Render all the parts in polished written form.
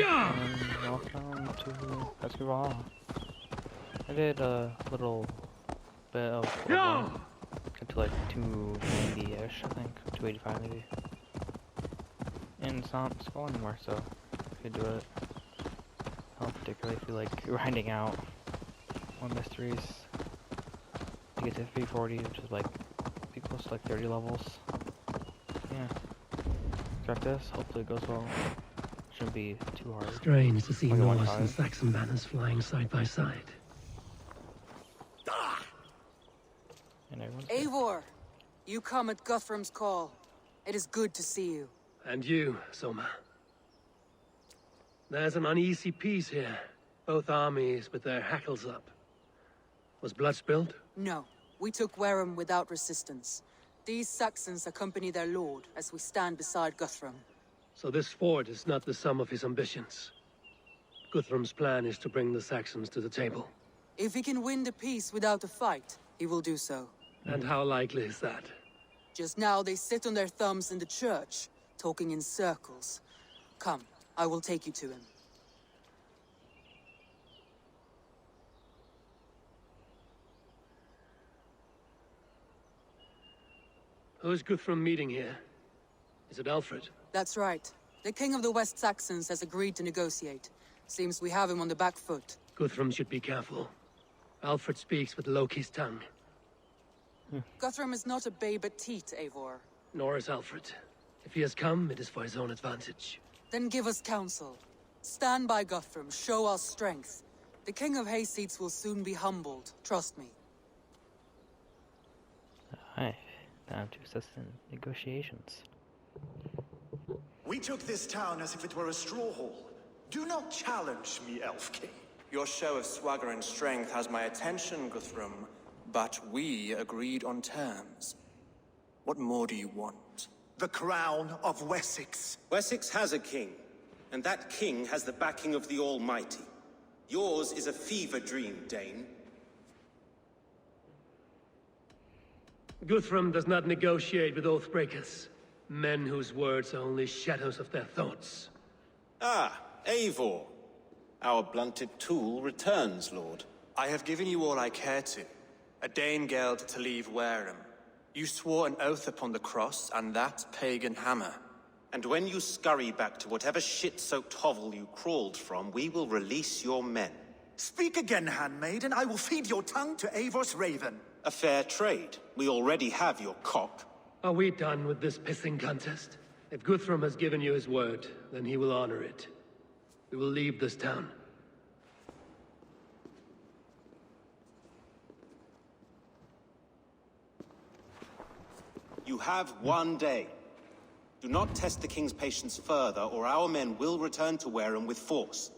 and welcome to Valhalla. I did a little bit of got to like 290-ish, I think, 285 maybe. And it's not scrolling anymore, so you could do it. Not particularly if you like grinding out more mysteries to get to 340, which is like be close to like 30 levels. Yeah. Start this, hopefully it goes well. Shouldn't be too hard. Strange to see Like Norse and Saxon banners flying side by side. And everyone's Eivor, you come at Guthrum's call. It is good to see you. And you, Soma. There's an uneasy peace here. Both armies with their hackles up. Was blood spilled? No, we took Wareham without resistance. These Saxons accompany their lord as we stand beside Guthrum. So this fort is not the sum of his ambitions. Guthrum's plan is to bring the Saxons to the table. If he can win the peace without a fight, he will do so. And how likely is that? Just now they sit on their thumbs in the church, talking in circles. Come, I will take you to him. Who is Guthrum meeting here? Is it Alfred? That's right. The king of the West Saxons has agreed to negotiate. Seems we have him on the back foot. Guthrum should be careful. Alfred speaks with Loki's tongue. Guthrum is not a babe at teat, Eivor. Nor is Alfred. If he has come, it is for his own advantage. Then give us counsel. Stand by Guthrum, show our strength. The king of Hayseeds will soon be humbled, trust me. Alright, time to assist in negotiations. We took this town as if it were a straw hall. Do not challenge me, Elf King. Your show of swagger and strength has my attention, Guthrum, but we agreed on terms. What more do you want? The crown of Wessex. Wessex has a king, and that king has the backing of the Almighty. Yours is a fever dream, Dane. Guthrum does not negotiate with oathbreakers. Men whose words are only shadows of their thoughts. Ah, Eivor. Our blunted tool returns, Lord. I have given you all I care to. A Danegeld to leave Wareham. You swore an oath upon the cross, and that pagan hammer. And when you scurry back to whatever shit-soaked hovel you crawled from, we will release your men. Speak again, handmaid, and I will feed your tongue to Eivor's raven. A fair trade. We already have your cock. Are we done with this pissing contest? If Guthrum has given you his word, then he will honor it. We will leave this town. You have one day. Do not test the king's patience further, or our men will return to Wareham with force.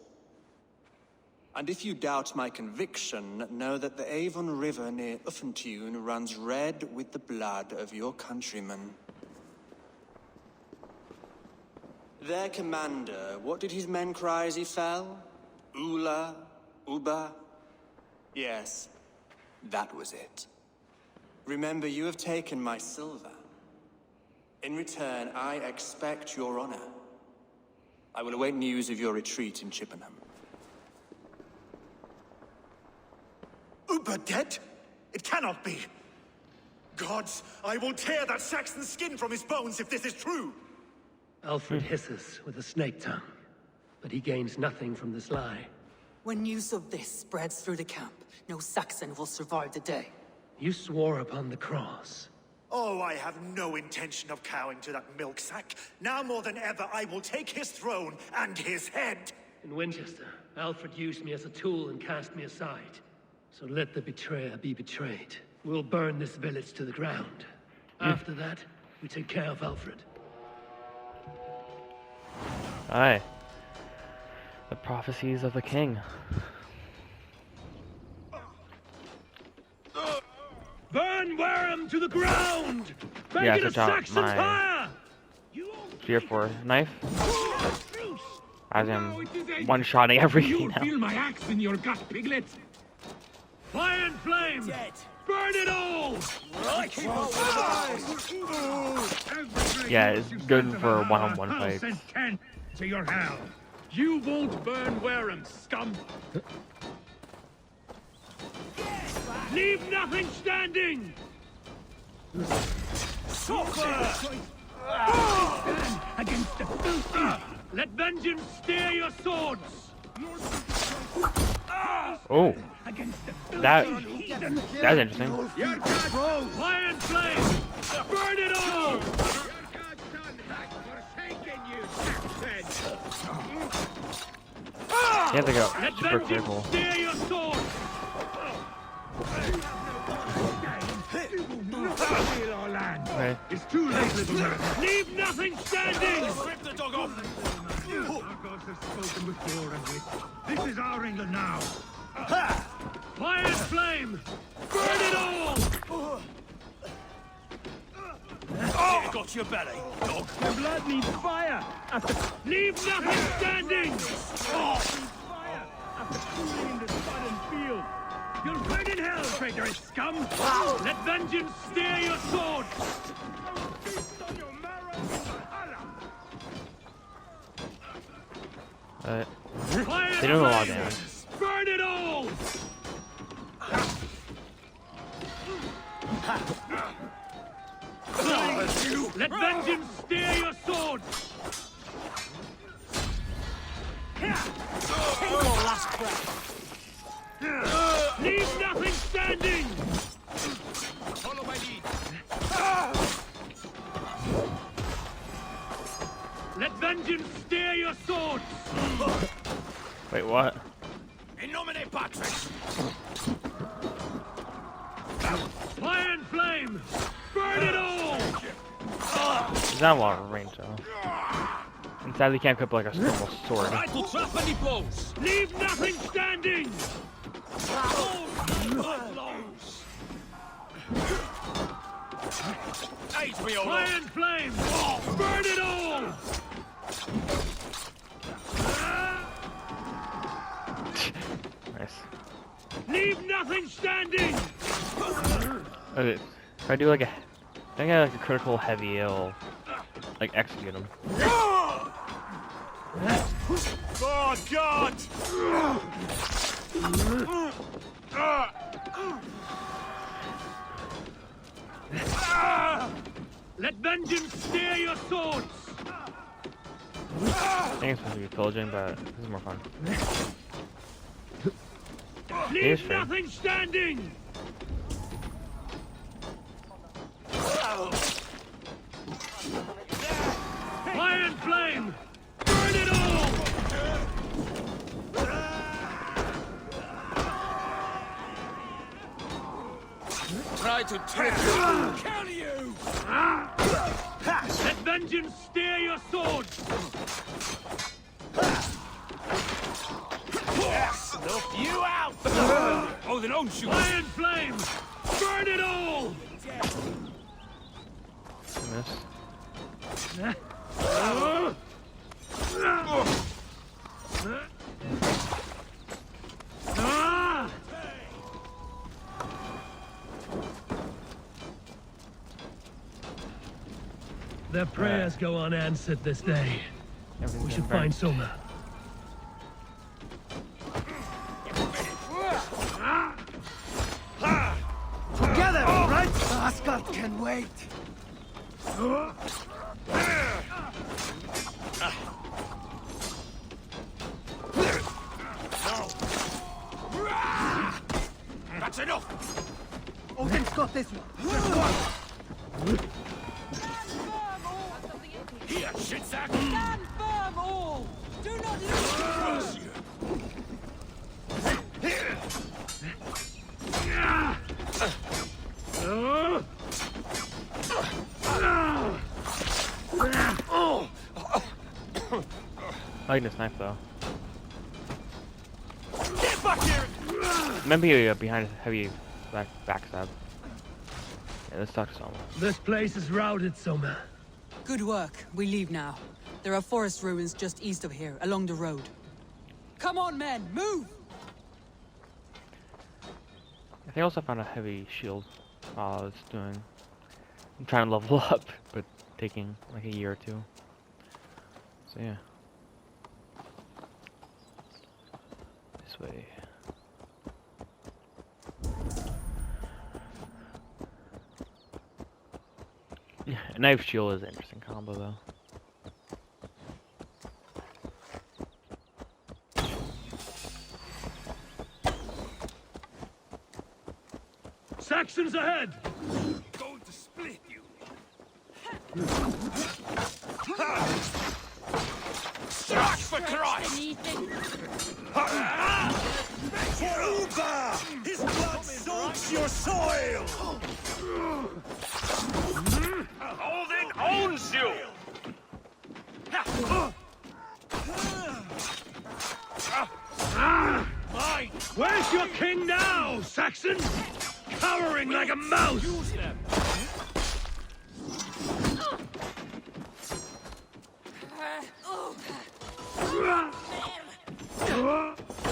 And if you doubt my conviction, know that the Avon River near Uffentune runs red with the blood of your countrymen. Their commander, what did his men cry as he fell? Ula? Uba? Yes, that was it. Remember, you have taken my silver. In return, I expect your honor. I will await news of your retreat in Chippenham. Uber dead? It cannot be. Gods, I will tear that Saxon skin from his bones if this is true. Alfred hisses with a snake tongue, but he gains nothing from this lie. When news of this spreads through the camp, no Saxon will survive the day. You swore upon the cross. Oh, I have no intention of cowing to that milksack. Now more than ever, I will take his throne and his head. In Winchester, Alfred used me as a tool and cast me aside. So let the betrayer be betrayed. We'll burn this village to the ground. After that, we take care of Alfred. Aye. The prophecies of the king. Burn Wareham to the ground! Make Yeah, it a switch out Saxon my fire! spear for knife. As I'm one-shotting everything You'll now. feel my axe in your gut, piglet. Fire and flame! Burn it all! Yeah, it's good for a one-on-one fight. I'll send 10 to your hell. You won't burn Wareham, scum! Leave nothing standing! Stand against the filthy! Let vengeance steer your swords! Oh, Against the that's filthy! interesting. Your God, fire and flame! Burn it all! Your God's son has forsaken you, You have to go Let super vengeance careful. steer your sword! Okay. It's too late, little man. Leave nothing standing! Rip the dog off! Our gods have spoken with war and wit. This is our England now. Fire and flame! Burn it all! Oh, got your belly, dog. The blood needs fire! Leave nothing standing! After cooling in the sun and field. You'll burn in hell, traitorous scum! Let vengeance steer your sword! I will feast on your marrow in Valhalla! Fire They do a lot of flame! damage. Burn it all! Let vengeance steer your sword! Take your last breath. Leave nothing standing! Follow my lead. Let vengeance steer your swords! Wait, what? In nomine Patris. Fire and flame! Burn it all! There's not a lot of range though. And sadly, you can't equip like a normal sword. Rifle trap any blows. Leave nothing standing! Aid me, O Fire Lord. and flame! Burn it all! Nice. Leave nothing standing! Okay, if I do like a, I think I like a critical heavy, it'll like execute him. Oh, God! Let vengeance steer your swords! I think it's supposed to be pillaging, but this is more fun. Leave fair. nothing standing! Fire and flame! Burn it all! Try to trick you. Kill you. Let vengeance steer your swords! Snuff you out. Oh, then don't shoot. Fire and flame! Burn it all! Miss. Ah! Their prayers go unanswered this day. We should find Soma. Together, right? Asgard can wait. That's enough. Odin's got this one. Here, shitsack. Stand firm, all! Do not lose! I like this knife though. Get back here. Maybe behind a heavy backstab. Yeah, let's talk to someone. This place is routed, Soma. Good work. We leave now. There are forest ruins just east of here, along the road. Come on, men! Move! I think I also found a heavy shield while I was doing. I'm trying to level up, but taking like a year or two. So yeah. way. Yeah, a knife shield is an interesting combo though. Saxons ahead! Going to split you. Strike for Christ! For Uba! His blood soaks your soil! Odin owns you! Mine! Where's your king now, Saxon? Cowering like a mouse! Use them.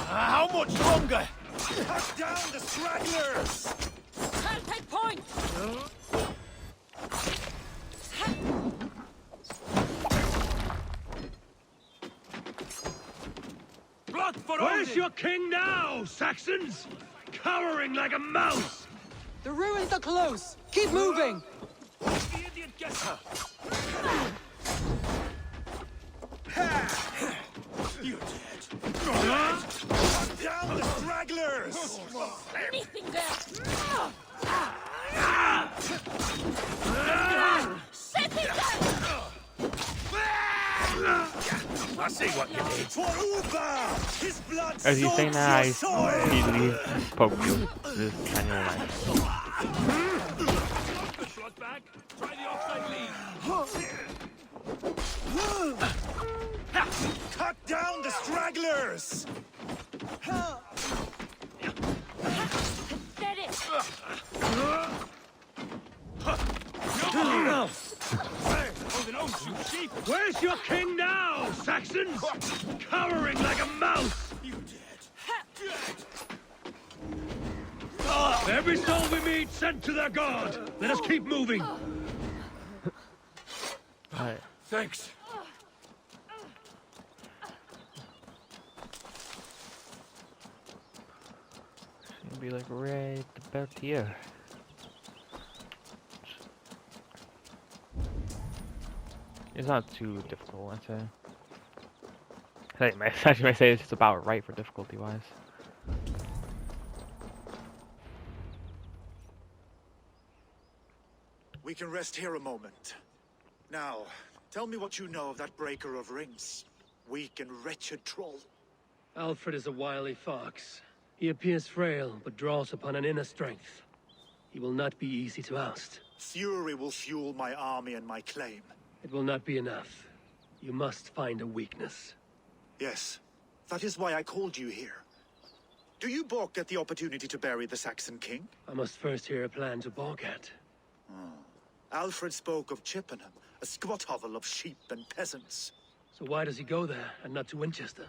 How much longer? Cut down the stragglers! Can't take point! Blood for Where's Odin? Your king now, Saxons? Cowering like a mouse! The ruins are close! Keep moving! The idiot gets her! You're dead. Cut down the stragglers! Anything there! Set it down! I see what you did. For Uba! His blood As you say soaks now, your I soil! easily poke you with this manual knife. Shot back. Try the offside lead. Cut down the stragglers! Get it! Where's your king now, Saxons? Cowering like a mouse! You dead. Every soul we meet sent to their god! Let us keep moving! Alright. Thanks. It'll be like right about here. It's not too difficult, I'd say. I actually might say it's just about right for difficulty-wise. We can rest here a moment. Now, tell me what you know of that breaker of rings. Weak and wretched troll. Alfred is a wily fox. He appears frail, but draws upon an inner strength. He will not be easy to oust. Fury will fuel my army and my claim. It will not be enough. You must find a weakness. Yes, that is why I called you here. Do you balk at the opportunity to bury the Saxon king? I must first hear a plan to balk at. Alfred spoke of Chippenham, a squat hovel of sheep and peasants. So why does he go there, and not to Winchester?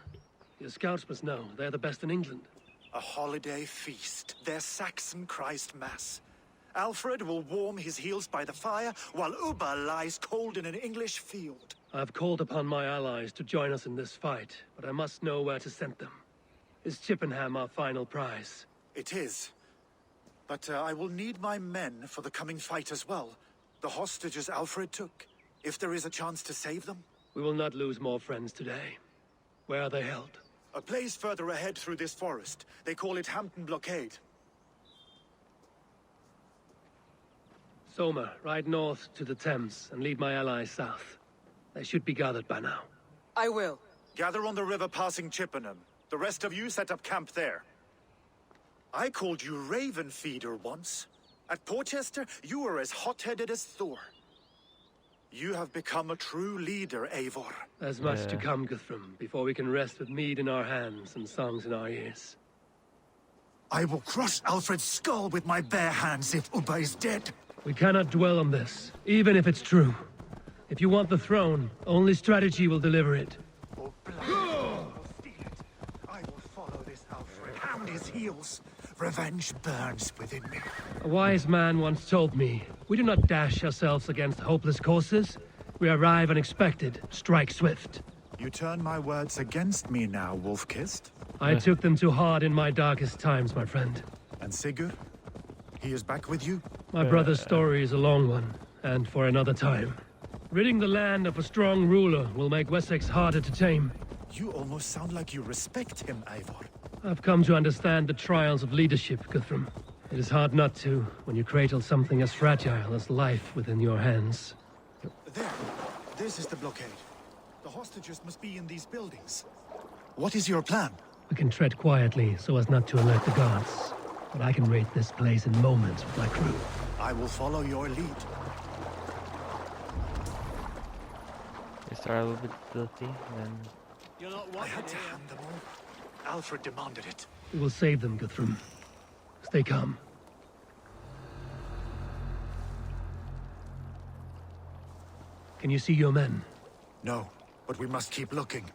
Your scouts must know. They're the best in England. A holiday feast, their Saxon Christ Mass. Alfred will warm his heels by the fire, while Uba lies cold in an English field. I have called upon my allies to join us in this fight, but I must know where to send them. Is Chippenham our final prize? It is. But I will need my men for the coming fight as well. The hostages Alfred took. If there is a chance to save them. We will not lose more friends today. Where are they held? A place further ahead through this forest. They call it Hampton Blockade. Soma, ride north to the Thames and lead my allies south. They should be gathered by now. I will. Gather on the river passing Chippenham. The rest of you set up camp there. I called you Raven Feeder once. At Porchester, you were as hot-headed as Thor. You have become a true leader, Eivor. There's much to come, Guthrum, before we can rest with mead in our hands and songs in our ears. I will crush Alfred's skull with my bare hands if Uba is dead. We cannot dwell on this, even if it's true. If you want the throne, only strategy will deliver it. Oh, blood will steal it. I will follow this Alfred, hound his heels. Revenge burns within me. A wise man once told me, we do not dash ourselves against hopeless courses. We arrive unexpected, strike swift. You turn my words against me now, Wolf-Kissed? I took them too hard in my darkest times, my friend. And Sigurd? He is back with you? My brother's story is a long one, and for another time. Ridding the land of a strong ruler will make Wessex harder to tame. You almost sound like you respect him, Eivor. I've come to understand the trials of leadership, Guthrum. It is hard not to, when you cradle something as fragile as life within your hands. There. This is the blockade. The hostages must be in these buildings. What is your plan? We can tread quietly so as not to alert the guards. But I can raid this place in moments with my crew. I will follow your lead. They start a little bit filthy, then I had to hand them over. Alfred demanded it. We will save them, Guthrum. Stay calm. Can you see your men? No, but we must keep looking.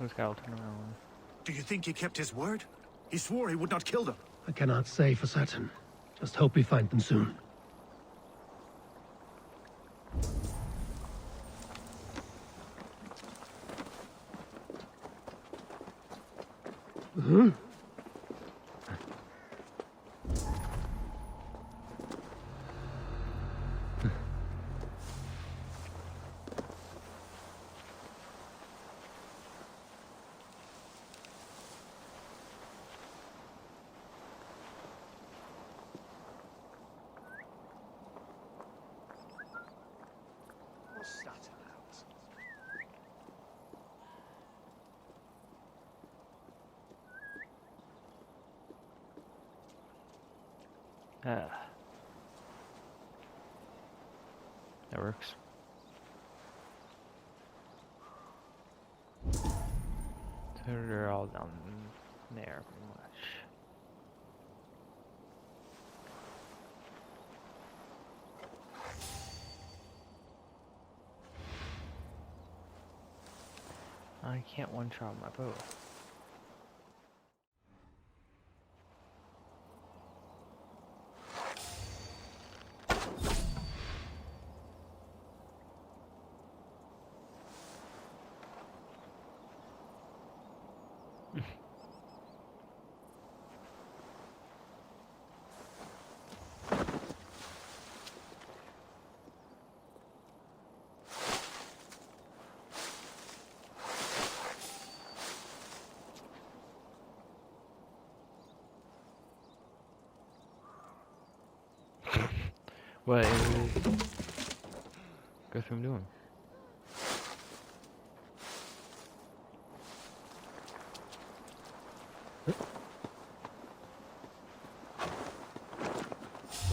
this guy will turn around. Do you think he kept his word? He swore he would not kill them. I cannot say for certain. Just hope we find them soon. Ah. That works. So they're all down there, pretty much. I can't one-shot my bow. What is Guthrum doing?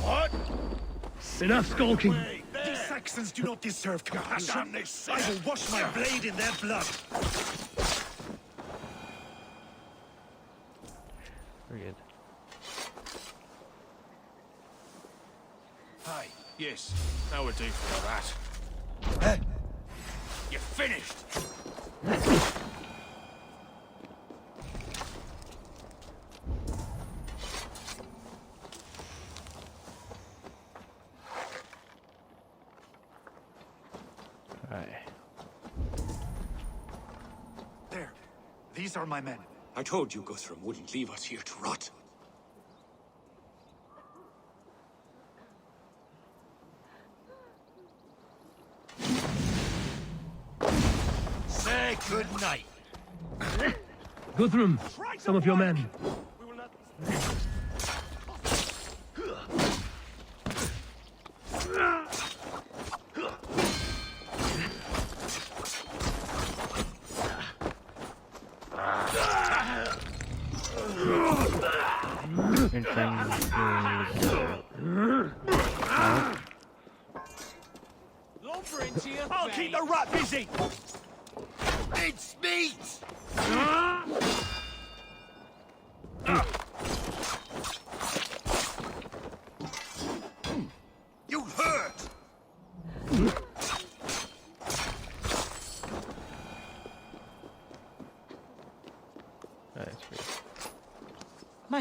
What? Enough skulking! These Saxons do not deserve compassion. I will wash my blade in their blood. Very good. Hey, yes, now we're due for that. You're finished! Alright. There. These are my men. I told you Guthrum wouldn't leave us here to rot. Say good night. Guthrum, some of your men. I'll keep the rat busy! It's meat! You hurt!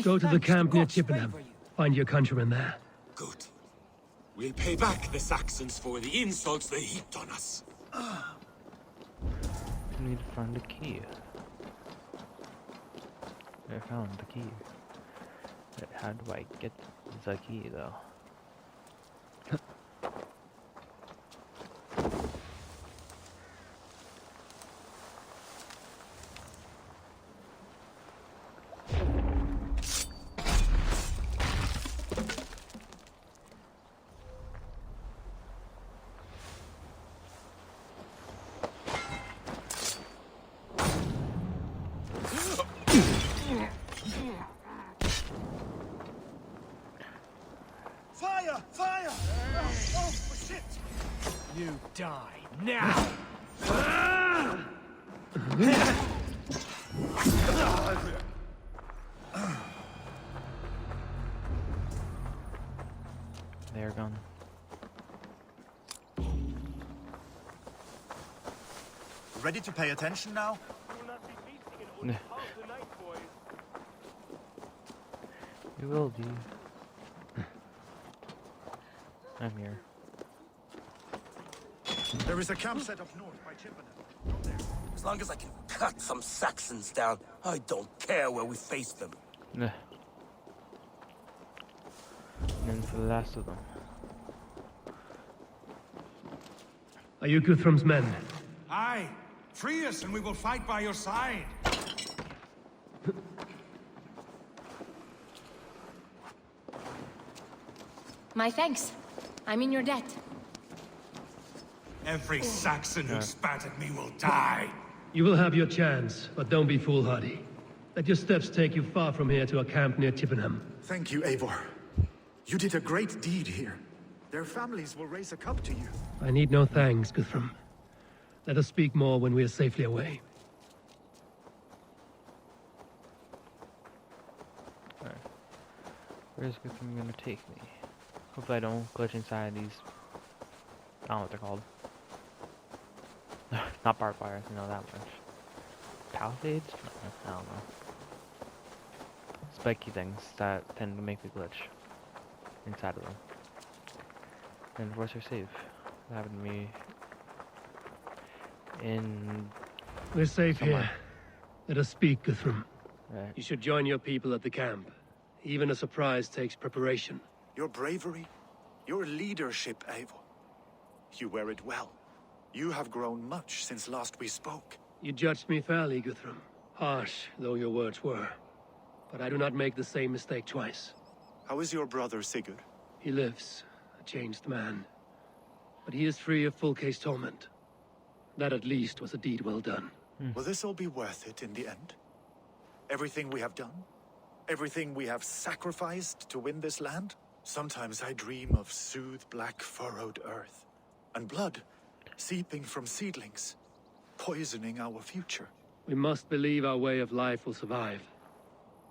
Go to the camp near Chippenham. Find your countrymen there. Good. We'll pay back the Saxons for the insults they heaped on us. We need to find the key. I found the key. But how do I get the key though? Fire! Fire! Oh, shit! You die now! They're gone. Ready to pay attention now? We will do. I'm here. There is a camp set up north by Chippenham. As long as I can cut some Saxons down, I don't care where we face them. And then for the last of them. Are you Guthrum's men? Aye. Free us and we will fight by your side. My thanks. I'm in your debt. Every Saxon who spat at me will die. You will have your chance, but don't be foolhardy. Let your steps take you far from here to a camp near Chippenham. Thank you, Eivor. You did a great deed here. Their families will raise a cup to you. I need no thanks, Guthrum. Let us speak more when we are safely away. Alright. Where's Guthrum gonna take me? Hopefully I don't glitch inside these... I don't know what they're called. Not barbed wire, I know that much. Palisades? I don't know. Spiky things that tend to make me glitch inside of them. And of course they're safe. That happened to me in... We're safe somewhere. here. Let us speak, Guthrum. Right. You should join your people at the camp. Even a surprise takes preparation. Your bravery, your leadership, Eivor. You wear it well. You have grown much since last we spoke. You judged me fairly, Guthrum. Harsh though your words were. But I do not make the same mistake twice. How is your brother, Sigurd? He lives, a changed man. But he is free of full case torment. That at least was a deed well done. Will this all be worth it in the end? Everything we have done? Everything we have sacrificed to win this land? Sometimes I dream of soothed black furrowed earth. And blood seeping from seedlings, poisoning our future. We must believe our way of life will survive.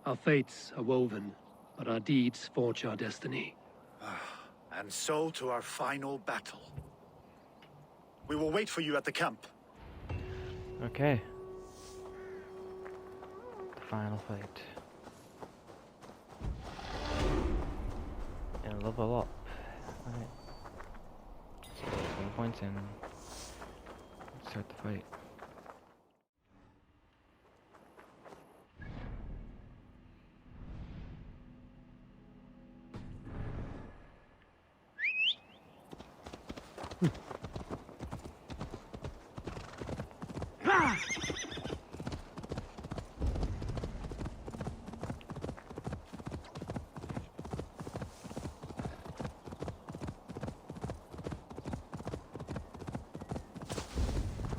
Our fates are woven, but our deeds forge our destiny. And so to our final battle. We will wait for you at the camp. Okay. The final fight. And level up. Alright. So 20 points and start the fight.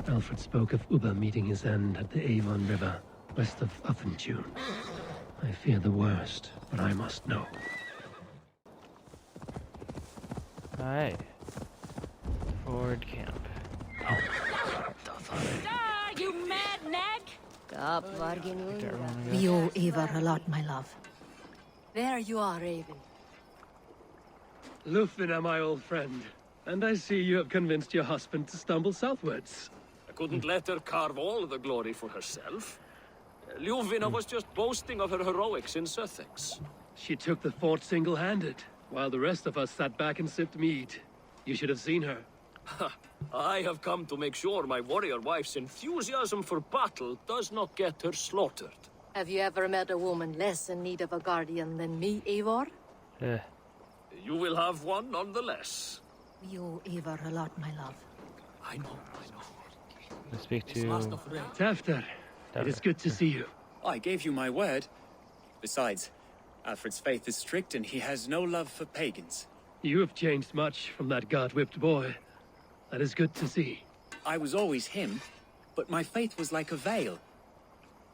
Alfred spoke of Ubba meeting his end at the Avon River, west of Uthentune. I fear the worst, but I must know. Alright. Forward camp. You mad nag! We owe Eivor a lot, my love. There you are, Raven. Lufvina, my old friend. And I see you have convinced your husband to stumble southwards. I couldn't let her carve all the glory for herself. Ljuvina was just boasting of her heroics in Sussex. She took the fort single-handed. while the rest of us sat back and sipped mead. You should have seen her. I have come to make sure my warrior wife's enthusiasm for battle does not get her slaughtered. Have you ever met a woman less in need of a guardian than me, Eivor? Yeah. You will have one nonetheless. We owe Eivor a lot, my love. I know. Let's speak to Tafter, it is good to see you. I gave you my word. Besides, Alfred's faith is strict and he has no love for pagans. You have changed much from that god-whipped boy. That is good to see. I was always him, but my faith was like a veil.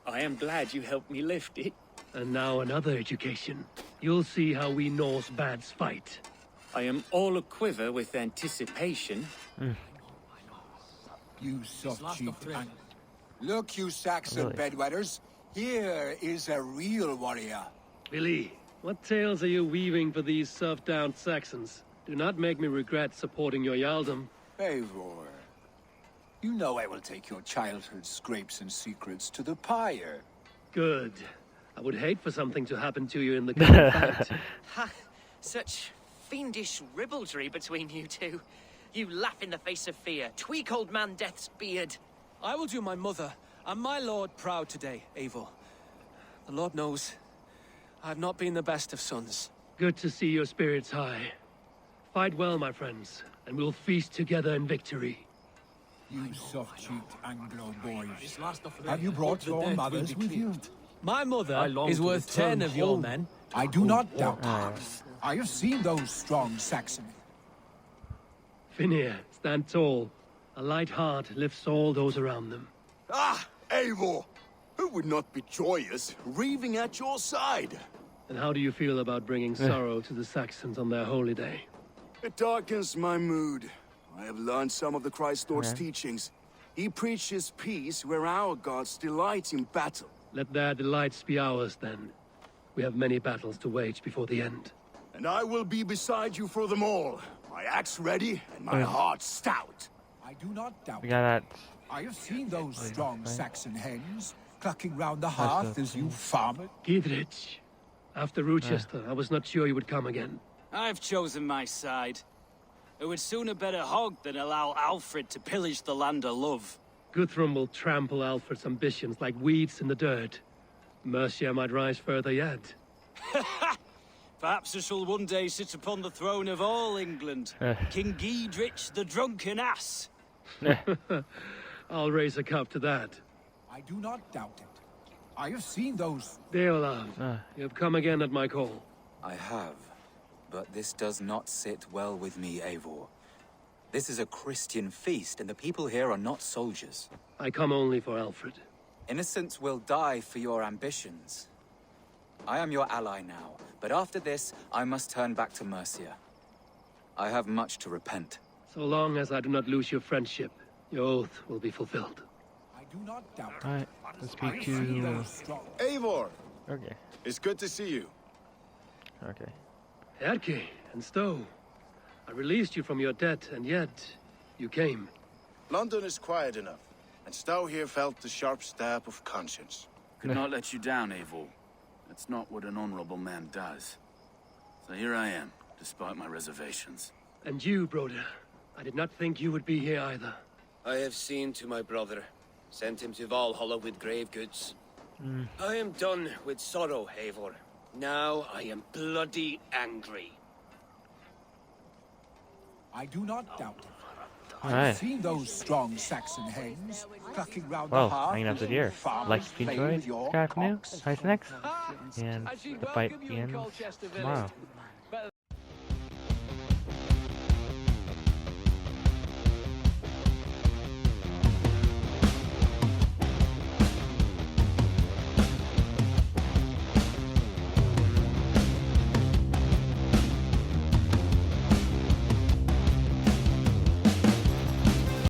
I am glad you helped me lift it. And now another education. You'll see how we Norse bads fight. I am all aquiver with anticipation. You soft-cheeked and... Look, you Saxon bedwetters. Here is a real warrior. Billy, what tales are you weaving for these serf-down Saxons? Do not make me regret supporting your Jarldom. Eivor, you know I will take your childhood scrapes and secrets to the pyre. Good. I would hate for something to happen to you in the coming fight. Ha! Such fiendish ribaldry between you two. You laugh in the face of fear. Tweak old man Death's beard. I will do my mother and my lord proud today, Eivor. The Lord knows, I have not been the best of sons. Good to see your spirits high. Fight well, my friends, and we'll feast together in victory. You soft-cheeked Anglo boys. Have you brought your mothers with you? My mother is worth 10 of your men. I do not doubt that. I have seen those strong Saxons. Finir, stand tall. A light heart lifts all those around them. Ah, Eivor! Who would not be joyous, raving at your side? And how do you feel about bringing sorrow to the Saxons on their holy day? It darkens my mood. I have learned some of the Christ Lord's teachings. He preaches peace where our gods delight in battle. Let their delights be ours, then. We have many battles to wage before the end. And I will be beside you for them all. My axe ready and my heart stout. I do not doubt we got that. I have seen those strong Saxon hens clucking round the hearth as you farm it. Gidrich, after Rochester, I was not sure you would come again. I've chosen my side. It would sooner bet a hog than allow Alfred to pillage the land of love. Guthrum will trample Alfred's ambitions like weeds in the dirt. Mercia might rise further yet. Perhaps I shall one day sit upon the throne of all England. King Giedrich the drunken ass. I'll raise a cup to that. I do not doubt it. I have seen those... Deolav, you have come again at my call. I have, but this does not sit well with me, Eivor. This is a Christian feast, and the people here are not soldiers. I come only for Alfred. Innocents will die for your ambitions. I am your ally now, but after this, I must turn back to Mercia. I have much to repent. So long as I do not lose your friendship, your oath will be fulfilled. I do not doubt it. Alright, let's speak to... Eivor! Okay. It's good to see you. Okay. Erke and Stowe. I released you from your debt, and yet you came. London is quiet enough, and Stowe here felt the sharp stab of conscience. Could not let you down, Eivor. That's not what an honorable man does. So here I am, despite my reservations. And you, Broder. I did not think you would be here either. I have seen to my brother. Sent him to Valhalla with grave goods. I am done with sorrow, Eivor. Now I am bloody angry. I do not doubt it. Alright. I've seen those strong Saxon hens clucking round the Well, hearth. I'm gonna have to hear. Like, if you enjoyed, subscribe for new, Hi, next, and the fight begins tomorrow.